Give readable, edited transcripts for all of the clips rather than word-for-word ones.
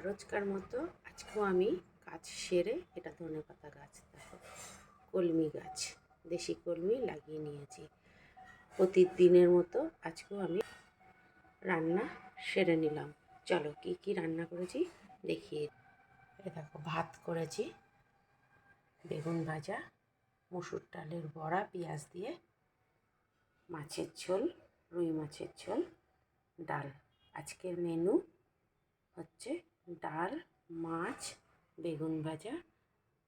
রোজকার মতো আজকেও আমি কাজ সেরে, এটা ধনেপাতা গাছ, দেখো কলমি গাছ, দেশি কলমি লাগিয়ে নিয়েছি। প্রতিদিনের মতো আজকেও আমি রান্না সেরে নিলাম। চলো কি কি রান্না করেছি দেখিয়ে। দেখো ভাত করেছি, বেগুন ভাজা, মসুর ডালের বড়া পেঁয়াজ দিয়ে, মাছের ঝোল, রুই মাছের ঝোল, ডাল। আজকের মেনু হচ্ছে ডাল, মাছ, বেগুন ভাজা,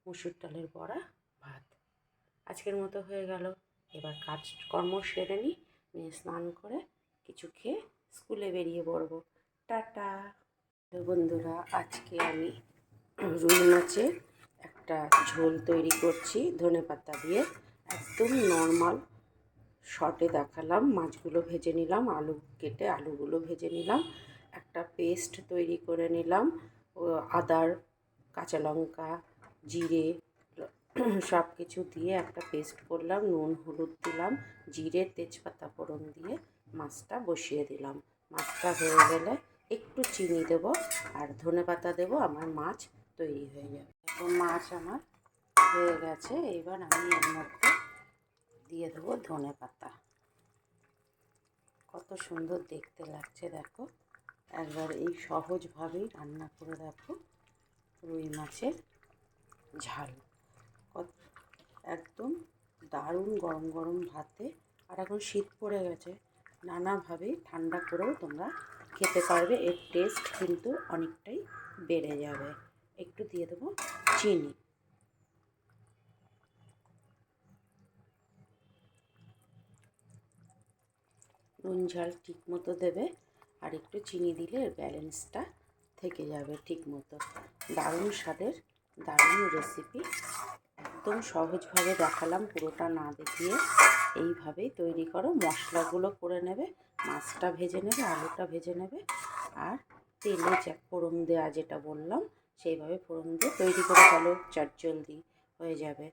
মসুর ডালের বড়া, ভাত। আজকের মতো হয়ে গেল। এবার কাজকর্ম সেরে নিই, নিয়ে স্নান করে কিছু খেয়ে স্কুলে বেরিয়ে পড়ব। টাটা। বন্ধুরা, আজকে আমি রুই মাছের একটা ঝোল তৈরি করছি ধনেপাতা দিয়ে। একদম নর্মাল শর্টে দেখালাম। মাছগুলো ভেজে নিলাম, আলু কেটে আলুগুলো ভেজে নিলাম, একটা পেস্ট তৈরি করে নিলাম, আদার, কাঁচা লঙ্কা, জিরে সব কিছু দিয়ে একটা পেস্ট করলাম, নুন হলুদ দিলাম, জিরে তেজপাতা ফোড়ন দিয়ে মাছটা বসিয়ে দিলাম। মাছটা হয়ে গেলে একটু চিনি দেব আর ধনেপাতা দেব, আমার মাছ তৈরি হয়ে যাবে। এখন মাছ আমার হয়ে গেছে, এবার আমি এর মধ্যে দিয়ে দেবো ধনেপাতা। কত সুন্দর দেখতে লাগছে দেখো। একবার এই সহজভাবেই রান্না করে দেখো রুই মাছের ঝাল। একদম দারুণ গরম গরম ভাতে। আর এখন শীত পড়ে গেছে, নানাভাবে ঠান্ডা করেও তোমরা খেতে পারবে। এর টেস্ট কিন্তু অনেকটাই বেড়ে যাবে। একটু দিয়ে দেবো চিনি। নুন ঝাল ঠিক মতো দেবে, আর একটু চিনি দিলে এর ব্যালেন্সটা থেকে যাবে ঠিক মতো। দারুণ স্বাদের দারুণ রেসিপি, একদম সহজভাবে দেখালাম, পুরোটা না দেখিয়ে। এইভাবেই তৈরি করো। মশলাগুলো করে নেবে, মাছটা ভেজে নেবে, আলুটা ভেজে নেবে, আর তেলে ফোড়ন দেওয়া যেটা বললাম সেইভাবে ফোড়ন দিয়ে তৈরি করে ফেলো, চটজলদি হয়ে যাবে।